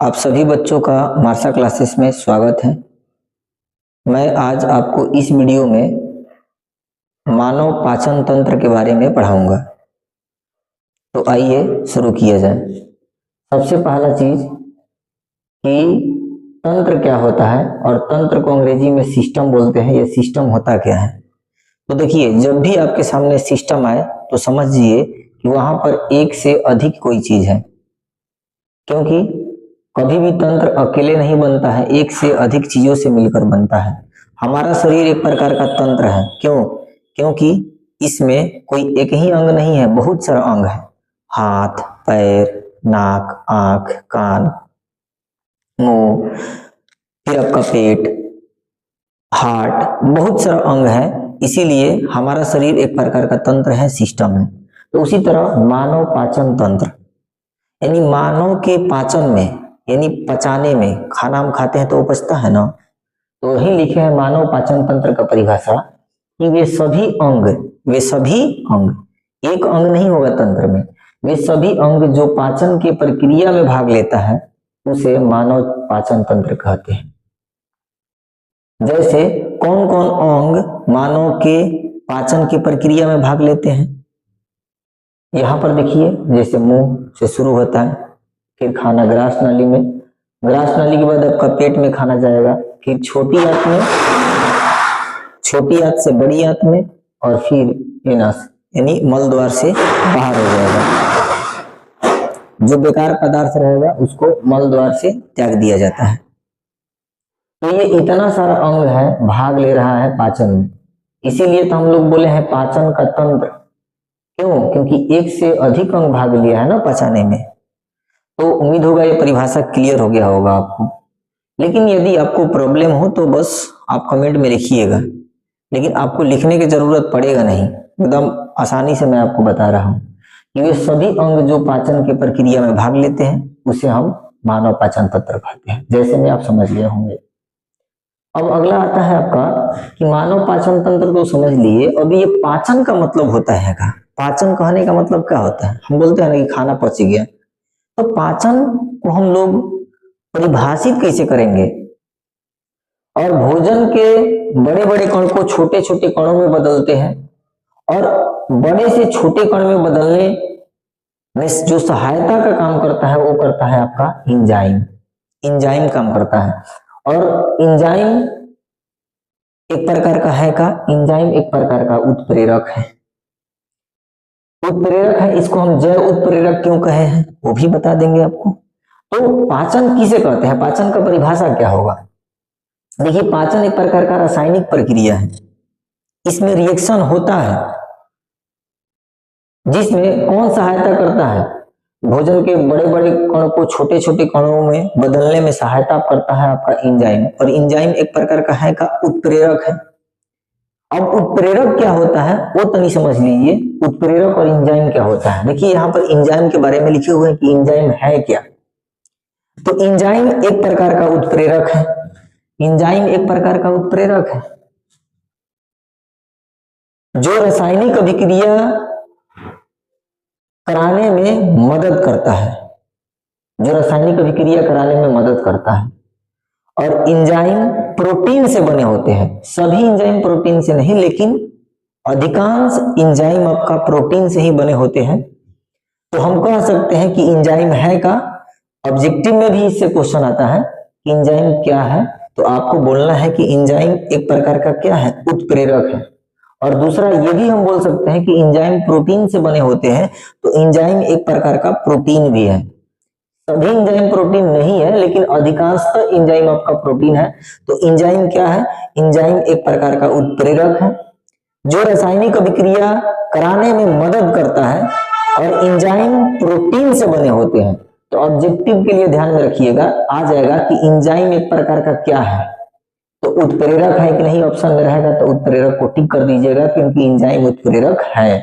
आप सभी बच्चों का मार्शा क्लासेस में स्वागत है। मैं आज आपको इस वीडियो में मानव पाचन तंत्र के बारे में पढ़ाऊंगा। तो आइए शुरू किया जाए। सबसे पहला चीज कि तंत्र क्या होता है और तंत्र को अंग्रेजी में सिस्टम बोलते हैं। यह सिस्टम होता क्या है? तो देखिए, जब भी आपके सामने सिस्टम आए तो समझिए कि वहां पर एक से अधिक कोई चीज है, क्योंकि कभी भी तंत्र अकेले नहीं बनता है, एक से अधिक चीजों से मिलकर बनता है। हमारा शरीर एक प्रकार का तंत्र है। क्यों? क्योंकि इसमें कोई एक ही अंग नहीं है, बहुत सारा अंग है। हाथ, पैर, नाक, आंख, कान, मुंह, फिर आपका पेट, हार्ट, बहुत सारा अंग है। इसीलिए हमारा शरीर एक प्रकार का तंत्र है, सिस्टम है। तो उसी तरह मानव पाचन तंत्र, यानी मानव के पाचन में, यानी पचाने में, खाना हम खाते हैं तो वो पचता है ना, तो वही लिखे हैं मानव पाचन तंत्र का परिभाषा कि वे सभी अंग, एक अंग नहीं होगा तंत्र में, वे सभी अंग जो पाचन की प्रक्रिया में भाग लेता है उसे मानव पाचन तंत्र कहते हैं। जैसे कौन कौन अंग मानव के पाचन की प्रक्रिया में भाग लेते हैं, यहाँ पर देखिए। जैसे मुंह से शुरू होता है, फिर खाना ग्रास नाली में, ग्रास नाली के बाद आपका पेट में खाना जाएगा, फिर छोटी आंत से बड़ी आंत में, और फिर एनस यानी मल द्वार से बाहर हो जाएगा। जो बेकार पदार्थ रहेगा उसको मल द्वार से त्याग दिया जाता है। तो ये इतना सारा अंग है, भाग ले रहा है पाचन में। इसीलिए तो हम लोग बोले हैं पाचन का तंत्र। क्यों? क्योंकि एक से अधिक अंग भाग लिया है ना पचाने में। तो उम्मीद होगा ये परिभाषा क्लियर हो गया होगा आपको। लेकिन यदि आपको प्रॉब्लम हो तो बस आप कमेंट में लिखिएगा, लेकिन आपको लिखने की जरूरत पड़ेगा नहीं, एकदम आसानी से मैं आपको बता रहा हूँ कि ये सभी अंग जो पाचन की प्रक्रिया में भाग लेते हैं उसे हम मानव पाचन तंत्र कहते हैं। जैसे में आप समझ लिए होंगे। अब अगला आता है आपका कि मानव पाचन तंत्र तो समझ लिए, अब ये पाचन का मतलब होता है का? पाचन कहने का मतलब क्या होता है? हम बोलते हैं ना कि खाना पच गया, तो पाचन को हम लोग परिभाषित कैसे करेंगे? और भोजन के बड़े बड़े कण को छोटे छोटे कणों में बदलते हैं, और बड़े से छोटे कण में बदलने में जो सहायता का काम करता है वो करता है आपका इंजाइम काम करता है। और इंजाइम एक प्रकार का है का? इंजाइम एक प्रकार का उत्प्रेरक है। उत्प्रेरक है, इसको हम जैव उत्प्रेरक क्यों कहे हैं वो भी बता देंगे आपको। तो पाचन किसे कहते हैं? पाचन का परिभाषा क्या होगा? देखिए, पाचन एक प्रकार का रासायनिक प्रक्रिया है। इसमें रिएक्शन होता है जिसमें कौन सहायता करता है? भोजन के बड़े बड़े कणों को छोटे छोटे कणों में बदलने में सहायता करता है आपका इंजाइम। और इंजाइम एक प्रकार का है का? उत्प्रेरक है। अब उत्प्रेरक क्या होता है वो तो नहीं समझ लीजिए। उत्प्रेरक और इंजाइम क्या होता है? देखिए, यहाँ पर इंजाइम के बारे में लिखे हुए हैं कि इंजाइम है क्या। तो इंजाइम एक प्रकार का उत्प्रेरक है। इंजाइम एक प्रकार का उत्प्रेरक है जो रासायनिक अभिक्रिया कराने में मदद करता है, जो रासायनिक अभिक्रिया कराने में मदद करता है। और इंजाइम प्रोटीन से बने होते हैं। सभी इंजाइम प्रोटीन से नहीं, लेकिन अधिकांश इंजाइम आपका प्रोटीन से ही बने होते हैं। तो हम कह सकते हैं कि इंजाइम है का? ऑब्जेक्टिव में भी इससे क्वेश्चन आता है कि इंजाइम क्या है, तो आपको बोलना है कि इंजाइम एक प्रकार का क्या है? उत्प्रेरक है। और दूसरा ये भी हम बोल सकते हैं कि इंजाइम प्रोटीन से बने होते हैं, तो इंजाइम एक प्रकार का प्रोटीन भी है। सभी इंजाइम प्रोटीन नहीं है, लेकिन अधिकांशतः इंजाइम आपका प्रोटीन है। तो इंजाइम क्या है? इंजाइम एक प्रकार का उत्प्रेरक है जो रासायनिक अभिक्रिया कराने में मदद करता है, और इंजाइम प्रोटीन से बने होते हैं। तो ऑब्जेक्टिव के लिए ध्यान में रखिएगा, आ जाएगा कि इंजाइम एक प्रकार का क्या है। तो उत्प्रेरक है कि नहीं ऑप्शन में रहेगा, तो उत्प्रेरक को टिक कर दीजिएगा क्योंकि इंजाइम उत्प्रेरक है।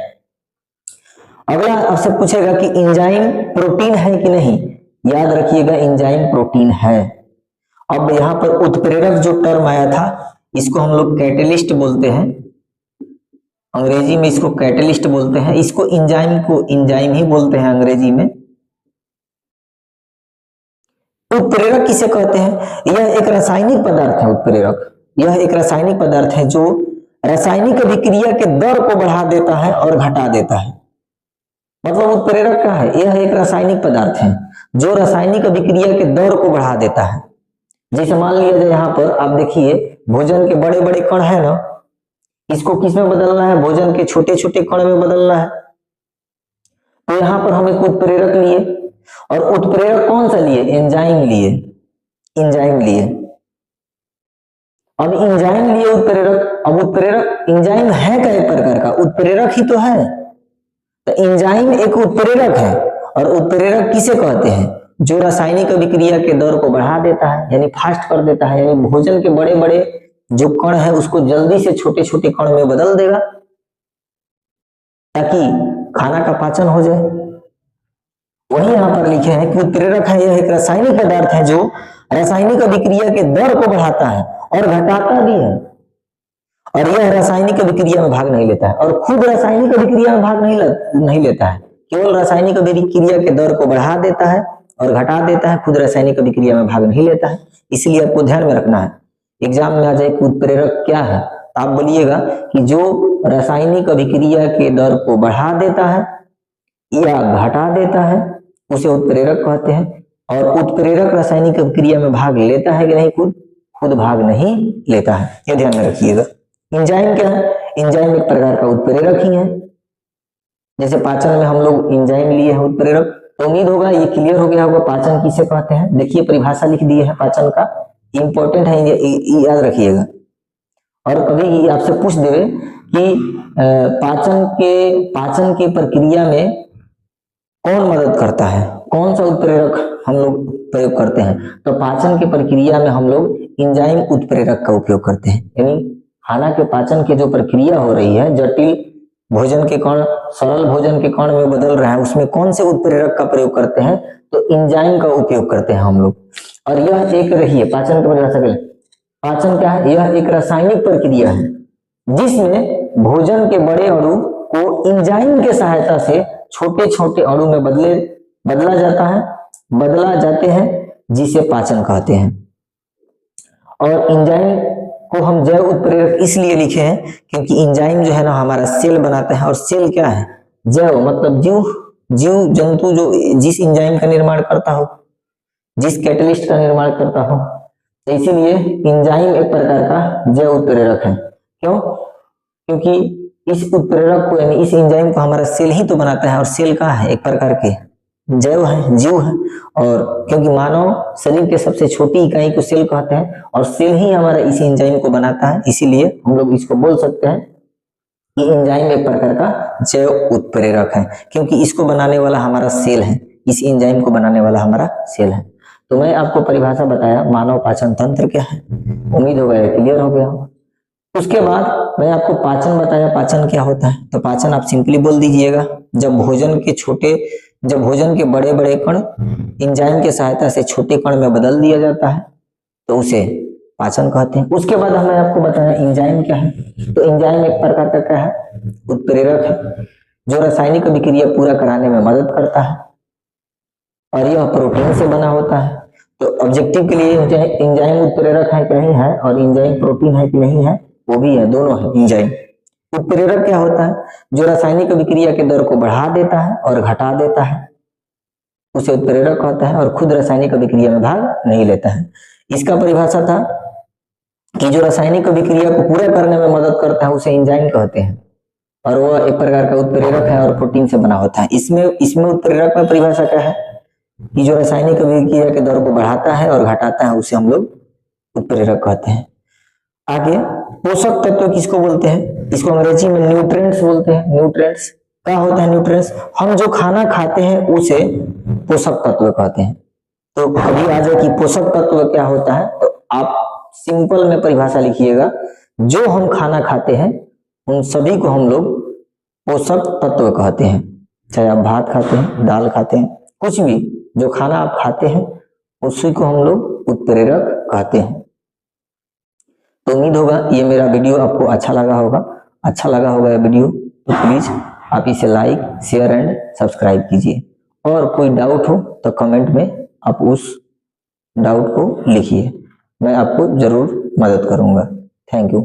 अगला आपसे पूछेगा कि इंजाइम प्रोटीन है कि नहीं। याद रखिएगा, इंजाइम प्रोटीन है। अब यहाँ पर उत्प्रेरक जो टर्म आया था इसको हम लोग कैटेलिस्ट बोलते हैं। अंग्रेजी में इसको कैटेलिस्ट बोलते हैं। इसको इंजाइम ही बोलते हैं अंग्रेजी में। उत्प्रेरक किसे कहते हैं? यह एक रासायनिक पदार्थ है। उत्प्रेरक यह एक रासायनिक पदार्थ है जो रासायनिक अभिक्रिया के दर को बढ़ा देता है और घटा देता है। मतलब उत्प्रेरक क्या है? यह एक रासायनिक पदार्थ है जो रासायनिक अभिक्रिया के दर को बढ़ा देता है। जैसे मान लिया जाए यहाँ पर आप देखिए भोजन के बड़े बड़े कण है ना, इसको किस में बदलना है? भोजन के छोटे छोटे कण में बदलना है। तो यहाँ पर हम एक उत्प्रेरक लिए, और उत्प्रेरक कौन सा लिए? एंजाइम लिए। एंजाइम लिए, अब एंजाइम लिए उत्प्रेरक। अब उत्प्रेरक एंजाइम है कई प्रकार का? उत्प्रेरक ही तो है। तो एंजाइम एक उत्प्रेरक है, और उत्प्रेरक किसे कहते हैं? जो रासायनिक अभिक्रिया के दर को बढ़ा देता है, यानी फास्ट कर देता है, यानी भोजन के बड़े बड़े जो कण है उसको जल्दी से छोटे छोटे कण में बदल देगा ताकि खाना का पाचन हो जाए। वही यहाँ पर लिखे हैं कि उत्प्रेरक है, यह एक रासायनिक पदार्थ है जो रासायनिक अभिक्रिया के दर को बढ़ाता है और घटाता भी है, और यह रासायनिक अभिक्रिया में भाग नहीं लेता है, और खुद रासायनिक अभिक्रिया में भाग नहीं लेता है, केवल रासायनिक अभिक्रिया के दर को बढ़ा देता है और घटा देता है, खुद रासायनिक अभिक्रिया में भाग नहीं लेता है। इसलिए आपको ध्यान में रखना है, एग्जाम में आ जाए कि उत्प्रेरक क्या है, तो आप बोलिएगा कि जो रासायनिक अभिक्रिया के दर को बढ़ा देता है या घटा देता है उसे उत्प्रेरक कहते हैं। और उत्प्रेरक रासायनिक अभिक्रिया में भाग लेता है कि नहीं? खुद भाग नहीं लेता है, ये ध्यान में रखिएगा। एंजाइम क्या है? एंजाइम एक प्रकार का उत्प्रेरक ही है। जैसे पाचन में हम लोग एंजाइम लिए हैं उत्प्रेरक, तो उम्मीद होगा ये क्लियर हो गया होगा पाचन किसे कहते हैं। देखिए परिभाषा लिख दी है पाचन का, इंपॉर्टेंट है, ये याद रखिएगा। और कभी आपसे पूछ देवे कि पाचन के प्रक्रिया में कौन मदद करता है, कौन सा उत्प्रेरक हम लोग प्रयोग करते हैं, तो पाचन की प्रक्रिया में हम लोग एंजाइम उत्प्रेरक का उपयोग करते हैं। यानी खाना के पाचन की जो प्रक्रिया हो रही है, जटिल भोजन के कण सरल भोजन के कण में बदल रहा है, उसमें कौन से उत्प्रेरक का प्रयोग करते हैं? तो एंजाइम का उपयोग करते हैं हम लोग। और यह एक रही है पाचन की परिभाषा के लिए। पाचन क्या है? यह एक रासायनिक प्रक्रिया है जिसमें भोजन के बड़े अणु को एंजाइम के सहायता से छोटे छोटे अणु में बदला जाते हैं, जिसे पाचन कहते हैं। और एंजाइम को हम जैव उत्प्रेरक इसलिए लिखे हैं क्योंकि एंजाइम जो है ना हमारा सेल बनाता है, और सेल क्या है? जैव मतलब जीव जंतु जो जिस एंजाइम का निर्माण करता हो, जिस कैटलिस्ट का निर्माण करता हो, तो इसीलिए एंजाइम एक प्रकार का जैव उत्प्रेरक है। क्यों? क्योंकि इस उत्प्रेरक को यानी इस एंजाइम को हमारा सेल ही तो बनाता है, और सेल का है एक प्रकार के जैव है, जीव है। और क्योंकि मानव शरीर के सबसे छोटी इकाई को सेल कहते हैं, और सेल ही हमारा इस एंजाइम को बनाता है, इसीलिए हम लोग इसको बोल सकते हैं कि एंजाइम एक प्रकार का जैव उत्प्रेरक है, क्योंकि इसको बनाने वाला हमारा सेल है, इस एंजाइम को बनाने वाला हमारा सेल है। तो मैं आपको परिभाषा बताया मानव पाचन तंत्र क्या है, उम्मीद हो गया क्लियर हो गया। उसके बाद मैं आपको पाचन बताया, पाचन क्या होता है। तो पाचन आप सिंपली बोल दीजिएगा, जब भोजन के बड़े बड़े कण एंजाइम के सहायता से छोटे कण में बदल दिया जाता है तो उसे पाचन कहते हैं। उसके बाद हमें आपको बताया एंजाइम क्या है। तो एंजाइम एक प्रकार का क्या है? उत्प्रेरक है जो रासायनिक अभिक्रिया पूरा कराने में मदद करता है, और यह प्रोटीन से बना होता है। तो ऑब्जेक्टिव के लिए एंजाइम उत्प्रेरक है कि नहीं है, और एंजाइम प्रोटीन है कि नहीं है, वो भी है, दोनों है। एंजाइम उत्प्रेरक क्या होता है? जो रासायनिक अभिक्रिया के दर को बढ़ा देता है और घटा देता है, उसे उत्प्रेरक कहता है, और खुद रासायनिक अभिक्रिया में भाग नहीं लेता है। इसका परिभाषा था कि जो रासायनिक अभिक्रिया को पूरा करने में मदद करता है उसे एंजाइम कहते हैं, और वह एक प्रकार का उत्प्रेरक है और प्रोटीन से बना होता है। इसमें उत्प्रेरक में परिभाषा क्या है कि जो रासायनिक अभिक्रिया के दर को बढ़ाता है और घटाता है उसे हम लोग उत्प्रेरक कहते हैं। आगे पोषक तत्व किसको बोलते हैं? इसको अंग्रेजी में न्यूट्रिएंट्स बोलते हैं। न्यूट्रिएंट्स क्या होता है? न्यूट्रिएंट्स हम जो खाना खाते हैं उसे पोषक तत्व कहते हैं। तो कभी आ जाए कि पोषक तत्व क्या होता है, तो आप सिंपल में परिभाषा लिखिएगा, जो हम खाना खाते हैं उन सभी को हम लोग पोषक तत्व कहते हैं। चाहे आप भात खाते हैं, दाल खाते हैं, कुछ भी जो खाना आप खाते हैं उसी को हम लोग उत्प्रेरक कहते हैं। तो उम्मीद होगा ये मेरा वीडियो आपको अच्छा लगा होगा ये वीडियो, तो प्लीज आप इसे लाइक, शेयर एंड सब्सक्राइब कीजिए। और कोई डाउट हो तो कमेंट में आप उस डाउट को लिखिए, मैं आपको जरूर मदद करूंगा। Thank you.